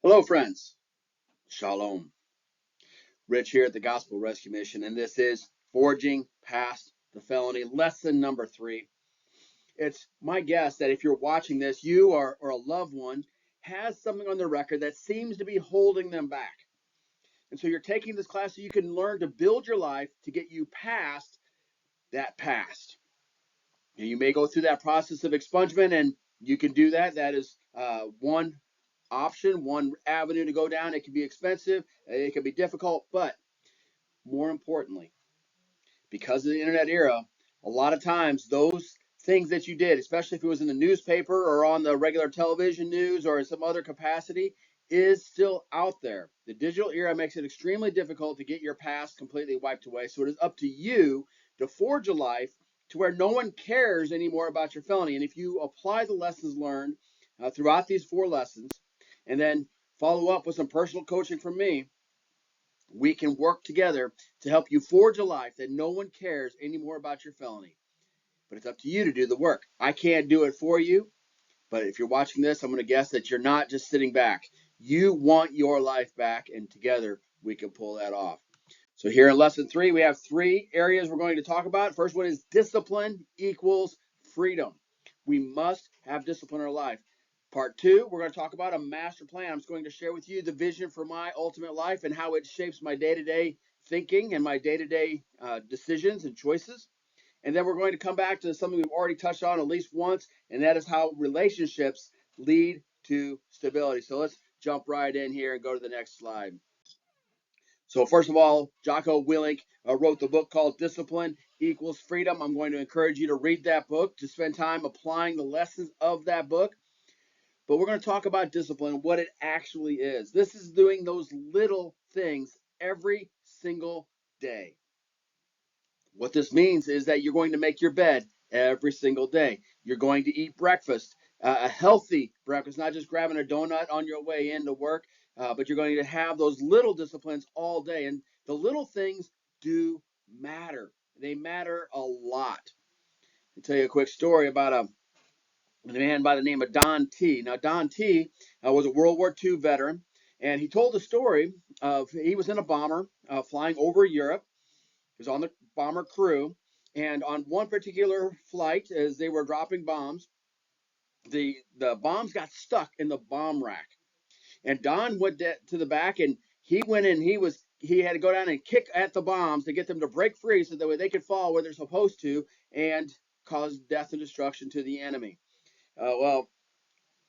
Hello, friends. Shalom. Rich here at the Gospel Rescue Mission, and this is Forging Past the Felony, lesson number 3. It's my guess that if you're watching this, you or a loved one has something on their record that seems to be holding them back. And so you're taking this class so you can learn to build your life to get you past that past. And you may go through that process of expungement, and you can do that. That is one option, one avenue to go down. It can be expensive, it can be difficult, but more importantly, because of the internet era, a lot of times those things that you did, especially if it was in the newspaper or on the regular television news or in some other capacity, is still out there. The digital era makes it extremely difficult to get your past completely wiped away. So it is up to you to forge a life to where no one cares anymore about your felony. And if you apply the lessons learned throughout these 4 lessons and then follow up with some personal coaching from me, we can work together to help you forge a life that no one cares anymore about your felony. But it's up to you to do the work. I can't do it for you, but if you're watching this, I'm going to guess that you're not just sitting back. You want your life back, and together we can pull that off. So here in lesson 3, we have 3 areas we're going to talk about. First one is discipline equals freedom. We must have discipline in our life. Part 2, we're going to talk about a master plan. I'm just going to share with you the vision for my ultimate life and how it shapes my day-to-day thinking and my day-to-day decisions and choices. And then we're going to come back to something we've already touched on at least once, and that is how relationships lead to stability. So let's jump right in here and go to the next slide. So first of all, Jocko Willink wrote the book called Discipline Equals Freedom. I'm going to encourage you to read that book, to spend time applying the lessons of that book. But we're going to talk about discipline, what it actually is. This is doing those little things every single day. What this means is that you're going to make your bed every single day. You're going to eat breakfast, a healthy breakfast, not just grabbing a donut on your way into work, but you're going to have those little disciplines all day. And the little things do matter. They matter a lot. I'll tell you a quick story about a man by the name of Don T. Now, Don T. Was a World War II veteran, and he told the story of he was in a bomber flying over Europe. He was on the bomber crew, and on one particular flight, as they were dropping bombs, the bombs got stuck in the bomb rack. And Don went to the back, and he went in. He had to go down and kick at the bombs to get them to break free, so that way they could fall where they're supposed to and cause death and destruction to the enemy. Well,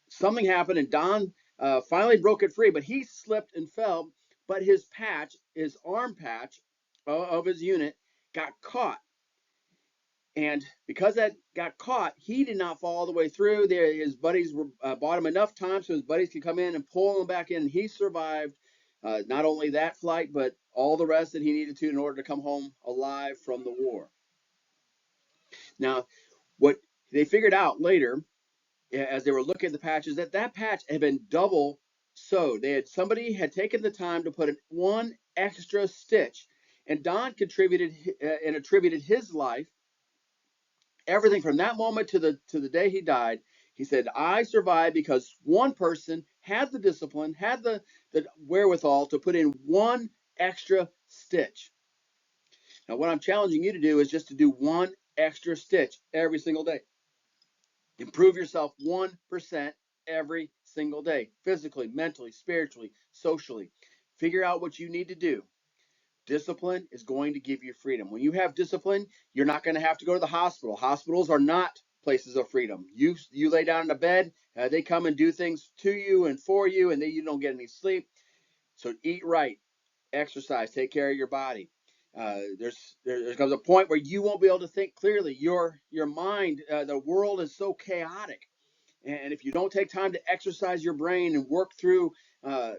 something happened, and Don finally broke it free, but he slipped and fell. But his patch, his arm patch of his unit, got caught. And because that got caught, he did not fall all the way through. His buddies bought him enough time so his buddies could come in and pull him back in. He survived not only that flight, but all the rest that he needed to in order to come home alive from the war. Now, what they figured out later, as they were looking at the patches, that patch had been double sewed. Somebody had taken the time to put one extra stitch, and Don contributed and attributed his life, everything from that moment to the day he died. He said, I survived because one person had the discipline, had the wherewithal to put in one extra stitch. Now, what I'm challenging you to do is just to do one extra stitch every single day. Improve yourself 1% every single day, physically, mentally, spiritually, socially. Figure out what you need to do. Discipline is going to give you freedom. When you have discipline, you're not going to have to go to the hospital. Hospitals are not places of freedom. You lay down in a bed, they come and do things to you and for you, and then you don't get any sleep. So eat right, exercise, take care of your body. There comes a point where you won't be able to think clearly. Your mind, the world is so chaotic. And if you don't take time to exercise your brain and work through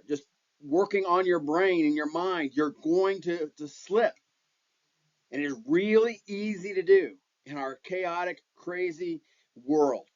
just working on your brain and your mind, you're going to slip. And it's really easy to do in our chaotic, crazy world.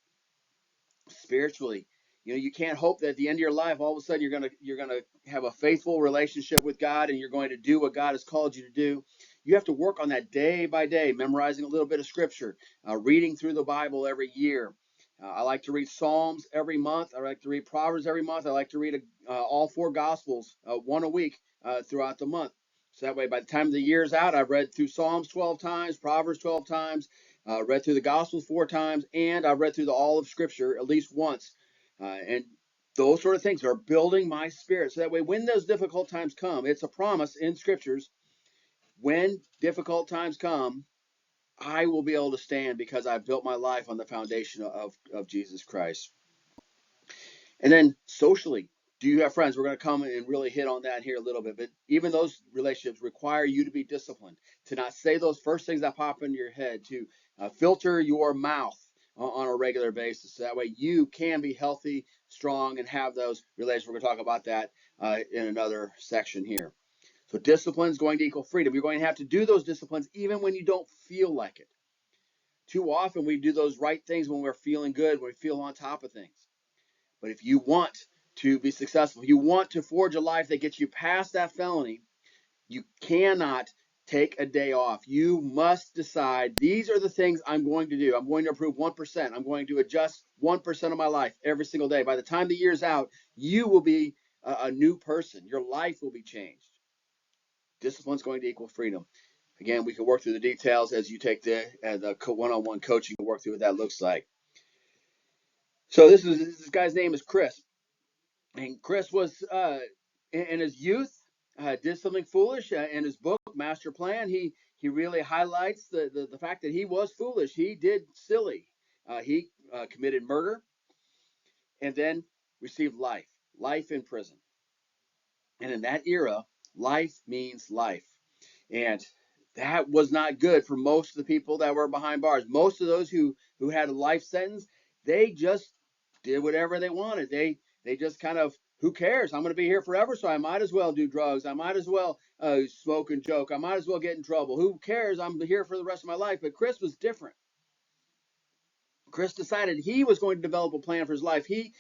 Spiritually, you can't hope that at the end of your life, all of a sudden you're gonna have a faithful relationship with God and you're going to do what God has called you to do. You have to work on that day by day, memorizing a little bit of scripture, reading through the Bible every year, I like to read Psalms every month. I like to read Proverbs every month. I like to read all four Gospels, one a week throughout the month. So that way, by the time the year's out, I've read through Psalms 12 times, Proverbs 12 times, read through the Gospels 4 times, and I've read through all of Scripture at least once. And those sort of things are building my spirit. So that way, when those difficult times come, it's a promise in Scriptures. When difficult times come, I will be able to stand because I've built my life on the foundation of Jesus Christ. And then socially, do you have friends? We're going to come and really hit on that here a little bit. But even those relationships require you to be disciplined, to not say those first things that pop into your head, to filter your mouth on a regular basis. So that way you can be healthy, strong, and have those relationships. We're going to talk about that in another section here. So discipline is going to equal freedom. You're going to have to do those disciplines even when you don't feel like it. Too often we do those right things when we're feeling good, when we feel on top of things. But if you want to be successful, if you want to forge a life that gets you past that felony, you cannot take a day off. You must decide, these are the things I'm going to do. I'm going to improve 1%. I'm going to adjust 1% of my life every single day. By the time the year's out, you will be a new person. Your life will be changed. Discipline is going to equal freedom. Again, we can work through the details as you take the one-on-one coaching to work through what that looks like. So this guy's name is Chris. And Chris was, in his youth, did something foolish. In his book, Master Plan, he really highlights the fact that he was foolish. He did silly. He committed murder and then received life in prison. And in that era, life means life. And that was not good for most of the people that were behind bars. Most of those who had a life sentence, they just did whatever they wanted. They just kind of, who cares? I'm going to be here forever, so I might as well do drugs. I might as well smoke and joke. I might as well get in trouble. Who cares? I'm here for the rest of my life. But Chris was different. Chris decided he was going to develop a plan for his life. He,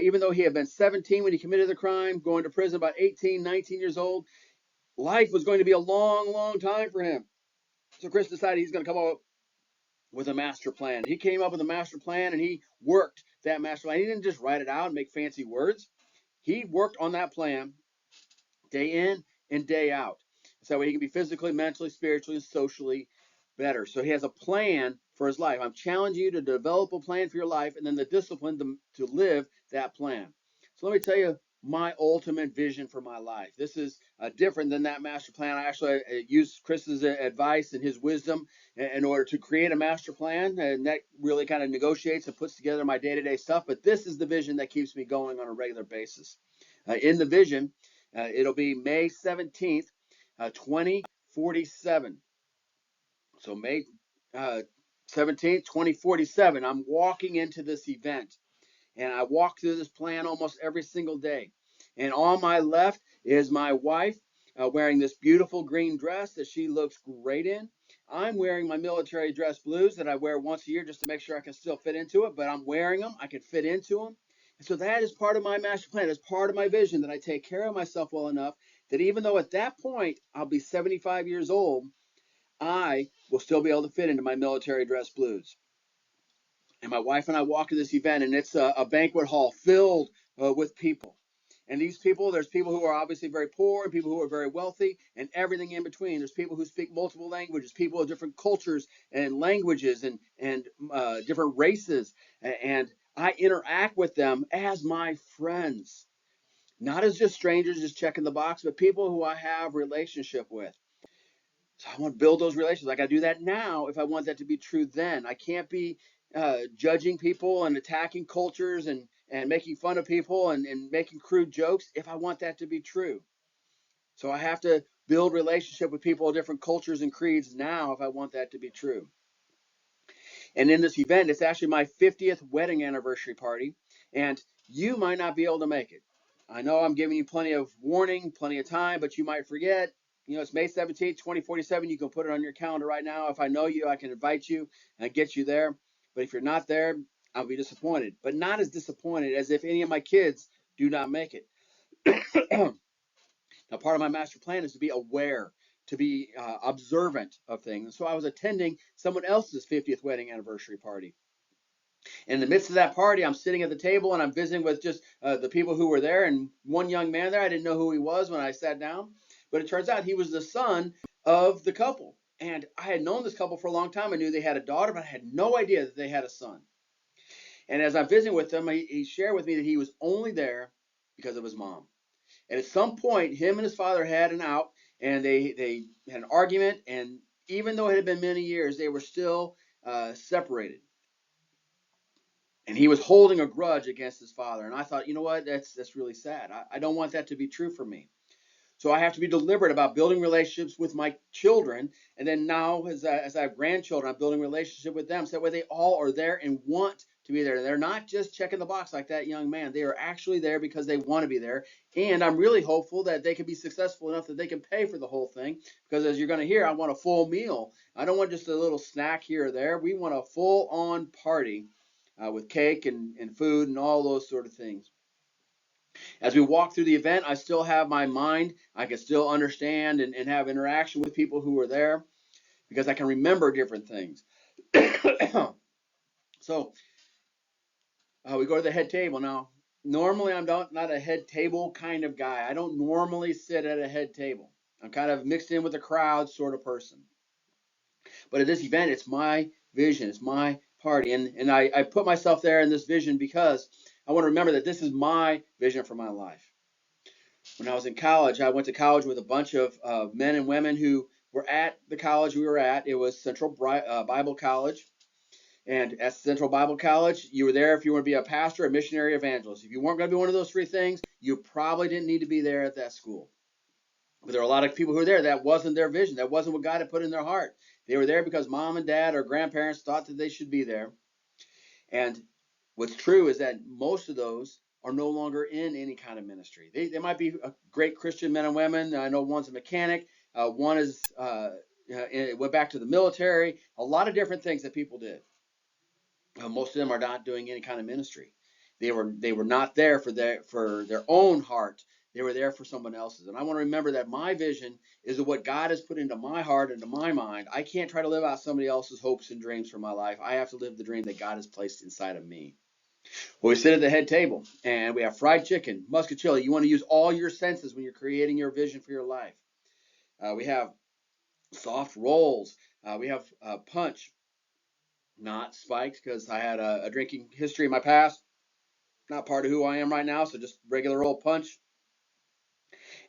even though he had been 17 when he committed the crime, going to prison about 18, 19 years old, life was going to be a long, long time for him. So Chris decided he's going to come up with a master plan. He came up with a master plan and he worked that master plan. He didn't just write it out and make fancy words. He worked on that plan day in and day out. So that way he can be physically, mentally, spiritually, and socially better. So he has a plan for his life. I'm challenging you to develop a plan for your life and then the discipline to live that plan. So let me tell you my ultimate vision for my life. This is different than that master plan. I actually used Chris's advice and his wisdom in order to create a master plan, and that really kind of negotiates and puts together my day-to-day stuff. But this is the vision that keeps me going on a regular basis. In the vision, it'll be May 17th, 2047. So May 17th, 2047, I'm walking into this event. And I walk through this plan almost every single day. And on my left is my wife wearing this beautiful green dress that she looks great in. I'm wearing my military dress blues that I wear once a year just to make sure I can still fit into it, but I'm wearing them. I can fit into them. And so that is part of my master plan. It's part of my vision that I take care of myself well enough that even though at that point I'll be 75 years old, I will still be able to fit into my military dress blues. And my wife and I walk to this event, and it's a banquet hall filled with people. And these people, there's people who are obviously very poor and people who are very wealthy and everything in between. There's people who speak multiple languages, people of different cultures and languages and different races. And I interact with them as my friends, not as just strangers just checking the box, but people who I have relationship with. So I want to build those relationships. I got to do that now if I want that to be true then. I can't be judging people and attacking cultures and making fun of people and making crude jokes if I want that to be true. So I have to build relationship with people of different cultures and creeds now if I want that to be true. And in this event, it's actually my 50th wedding anniversary party, and you might not be able to make it. I know I'm giving you plenty of warning, plenty of time, but you might forget. You know, it's May 17th, 2047. You can put it on your calendar right now. If I know you, I can invite you and get you there. But if you're not there, I'll be disappointed. But not as disappointed as if any of my kids do not make it. Now, part of my master plan is to be aware, to be observant of things. And so I was attending someone else's 50th wedding anniversary party. In the midst of that party, I'm sitting at the table and I'm visiting with just the people who were there. And one young man there, I didn't know who he was when I sat down, but it turns out he was the son of the couple. And I had known this couple for a long time. I knew they had a daughter, but I had no idea that they had a son. And as I'm visiting with him, he shared with me that he was only there because of his mom. And at some point, him and his father had an out, and they had an argument. And even though it had been many years, they were still separated. And he was holding a grudge against his father. And I thought, you know what? That's really sad. I don't want that to be true for me. So I have to be deliberate about building relationships with my children. And then now, as I have grandchildren, I'm building a relationship with them. So that way they all are there and want to be there. They're not just checking the box like that young man. They are actually there because they want to be there. And I'm really hopeful that they can be successful enough that they can pay for the whole thing. Because as you're going to hear, I want a full meal. I don't want just a little snack here or there. We want a full-on party with cake and food and all those sort of things. As we walk through the event, I still have my mind. I can still understand and have interaction with people who were there because I can remember different things. So we go to the head table. Now, normally I'm not a head table kind of guy. I don't normally sit at a head table. I'm kind of mixed in with the crowd sort of person. But at this event, it's my vision. It's my party. And I put myself there in this vision because I want to remember that this is my vision for my life. When I was in college, I went to college with a bunch of men and women who were at the college we were at. It was Central Bible College. And at Central Bible College, you were there if you want to be a pastor, a missionary, evangelist. If you weren't going to be one of those three things, you probably didn't need to be there at that school. But there were a lot of people who were there. That wasn't their vision. That wasn't what God had put in their heart. They were there because mom and dad or grandparents thought that they should be there. And what's true is that most of those are no longer in any kind of ministry. They might be great Christian men and women. I know one's a mechanic. One went back to the military. A lot of different things that people did. Most of them are not doing any kind of ministry. They were not there for their own heart. They were there for someone else's. And I want to remember that my vision is what God has put into my heart, into my mind. I can't try to live out somebody else's hopes and dreams for my life. I have to live the dream that God has placed inside of me. Well, we sit at the head table and we have fried chicken, muscatelli. You want to use all your senses when you're creating your vision for your life. We have soft rolls. We have punch, not spiked because I had a drinking history in my past. Not part of who I am right now, so just regular old punch.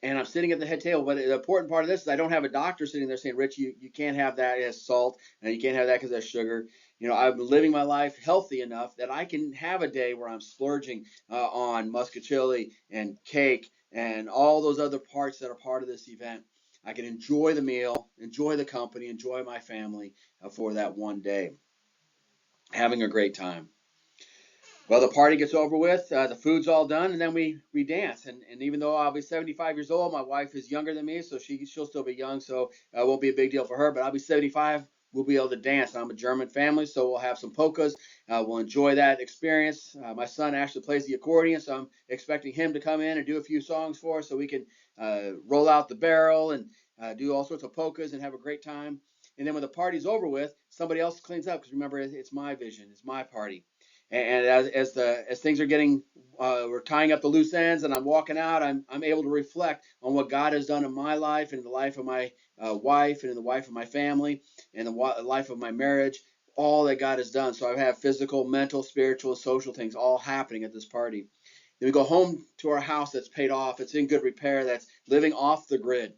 And I'm sitting at the head table. But the important part of this is I don't have a doctor sitting there saying, Rich, you can't have that as salt, and you can't have that because that's sugar. I'm living my life healthy enough that I can have a day where I'm splurging on muscatelli and cake and all those other parts that are part of this event. I can enjoy the meal, enjoy the company, enjoy my family for that one day. Having a great time. Well, the party gets over with, the food's all done, and then we dance. And even though I'll be 75 years old, my wife is younger than me, so she'll still be young, so it won't be a big deal for her. But I'll be 75, we'll be able to dance. I'm a German family, so we'll have some polkas. We'll enjoy that experience. My son actually plays the accordion, so I'm expecting him to come in and do a few songs for us so we can roll out the barrel and do all sorts of polkas and have a great time. And then when the party's over with, somebody else cleans up because remember, it's my vision, it's my party. And as things are getting, we're tying up the loose ends, and I'm walking out. I'm able to reflect on what God has done in my life, and in the life of my wife, and in the life of my family, and the life of my marriage. All that God has done. So I have physical, mental, spiritual, and social things all happening at this party. Then we go home to our house that's paid off. It's in good repair. That's living off the grid.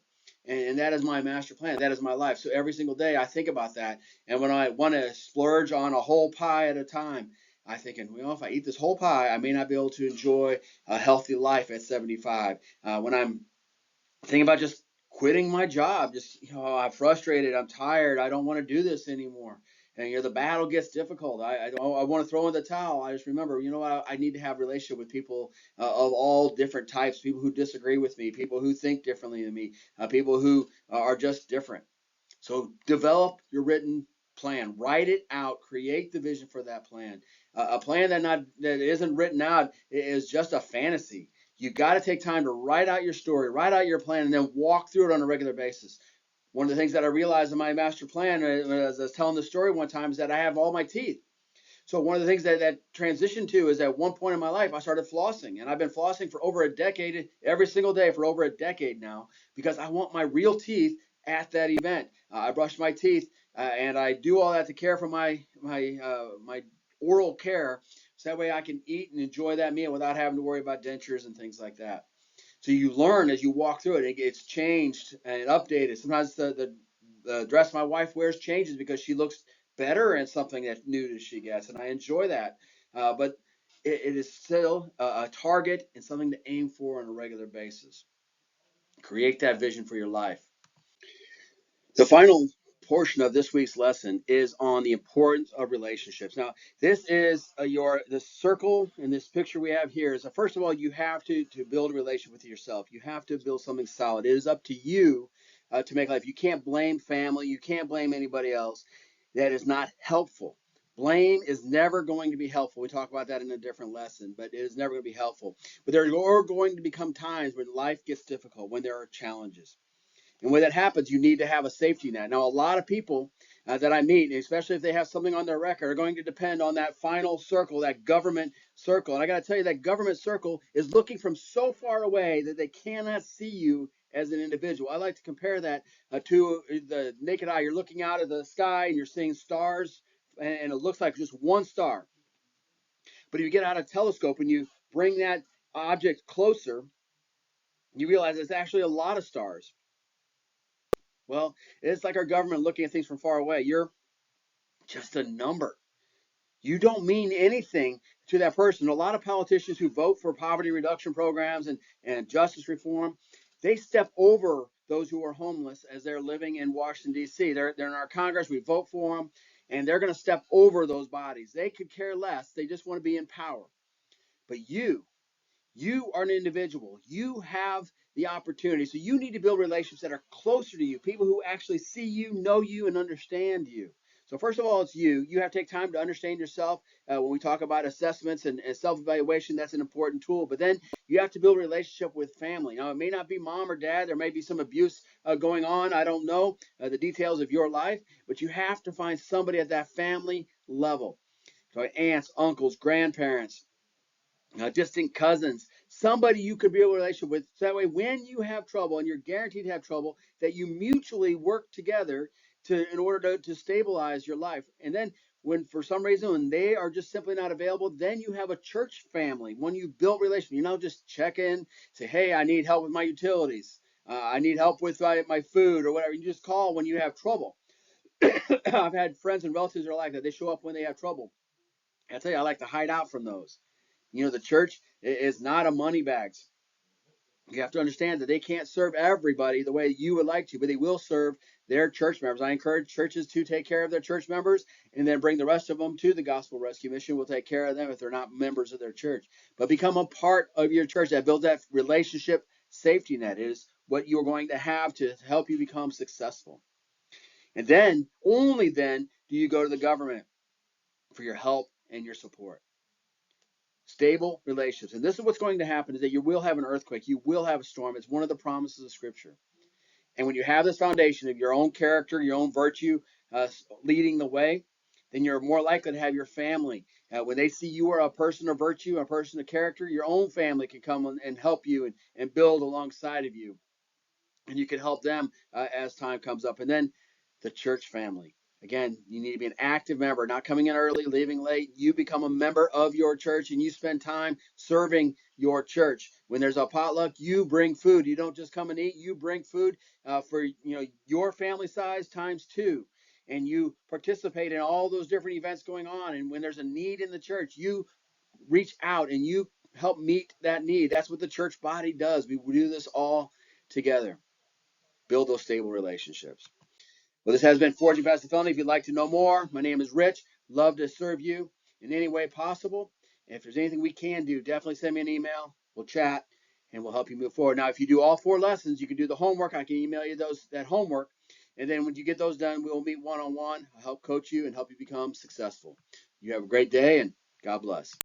And that is my master plan. That is my life. So every single day I think about that. And when I want to splurge on a whole pie at a time, I'm thinking, if I eat this whole pie, I may not be able to enjoy a healthy life at 75. When I'm thinking about just quitting my job, just, I'm frustrated, I'm tired, I don't want to do this anymore. And, the battle gets difficult. I want to throw in the towel. I just remember, I need to have a relationship with people of all different types, people who disagree with me, people who think differently than me, people who are just different. So develop your written plan, write it out, create the vision for that plan. A plan that isn't written out is just a fantasy. You got to take time to write out your story, write out your plan, and then walk through it on a regular basis. One of the things that I realized in my master plan, as I was telling the story one time, is that I have all my teeth. So one of the things that transitioned to is at one point in my life, I started flossing, and I've been flossing for over a decade, every single day for over a decade now, because I want my real teeth at that event. I brush my teeth, and I do all that to care for my oral care, so that way I can eat and enjoy that meal without having to worry about dentures and things like that. So you learn as you walk through it. It gets changed and updated. Sometimes the dress my wife wears changes because she looks better in something that new that she gets, and I enjoy that. But it is still a target and something to aim for on a regular basis. Create that vision for your life. The final portion of this week's lesson is on the importance of relationships. Now, this is the circle in this picture we have here is first of all, you have to build a relationship with yourself. You have to build something solid. It is up to you to make life. You can't blame family. You can't blame anybody else. That is not helpful. Blame is never going to be helpful. We talk about that in a different lesson, but it is never going to be helpful. But there are going to become times when life gets difficult, when there are challenges. And when that happens, you need to have a safety net. Now, a lot of people that I meet, especially if they have something on their record, are going to depend on that final circle, that government circle. And I got to tell you, that government circle is looking from so far away that they cannot see you as an individual. I like to compare that to the naked eye. You're looking out of the sky and you're seeing stars, and it looks like just one star. But if you get out a telescope and you bring that object closer, you realize it's actually a lot of stars. Well, it's like our government looking at things from far away. You're just a number. You don't mean anything to that person. A lot of politicians who vote for poverty reduction programs and justice reform, they step over those who are homeless as they're living in Washington, D.C. They're in our Congress. We vote for them, and they're going to step over those bodies. They could care less. They just want to be in power. But you are an individual. You have the opportunity. So you need to build relationships that are closer to you, people who actually see you, know you, and understand you. So first of all, it's you. You have to take time to understand yourself. When we talk about assessments and self-evaluation, that's an important tool. But then you have to build a relationship with family. Now, it may not be mom or dad. There may be some abuse going on. I don't know the details of your life. But you have to find somebody at that family level. So aunts, uncles, grandparents, distant cousins, somebody you could build a relationship with. So that way, when you have trouble, and you're guaranteed to have trouble, that you mutually work together in order to stabilize your life. And then when for some reason when they are just simply not available, then you have a church family. When you build relationship, just check in, say, hey, I need help with my utilities. I need help with my food or whatever. You just call when you have trouble. I've had friends and relatives that are like that. They show up when they have trouble. I tell you, I like to hide out from those. The church is not a money bags. You have to understand that they can't serve everybody the way you would like to, but they will serve their church members. I encourage churches to take care of their church members and then bring the rest of them to the Gospel Rescue Mission. We'll take care of them if they're not members of their church. But become a part of your church. That builds that relationship safety net. It is what you're going to have to help you become successful. And then, only then, do you go to the government for your help and your support. Stable relationships. And this is what's going to happen is that you will have an earthquake. You will have a storm. It's one of the promises of Scripture. And when you have this foundation of your own character, your own virtue leading the way, then you're more likely to have your family. When they see you are a person of virtue, a person of character, your own family can come and help you and build alongside of you. And you can help them as time comes up. And then the church family. Again, you need to be an active member, not coming in early, leaving late. You become a member of your church and you spend time serving your church. When there's a potluck, you bring food. You don't just come and eat. You bring food for your family size times two. And you participate in all those different events going on. And when there's a need in the church, you reach out and you help meet that need. That's what the church body does. We do this all together. Build those stable relationships. Well, this has been Forging Past the Felony. If you'd like to know more, my name is Rich. Love to serve you in any way possible. And if there's anything we can do, definitely send me an email. We'll chat and we'll help you move forward. Now, if you do all 4 lessons, you can do the homework. I can email you that homework. And then when you get those done, we'll meet one-on-one. I'll help coach you and help you become successful. You have a great day and God bless.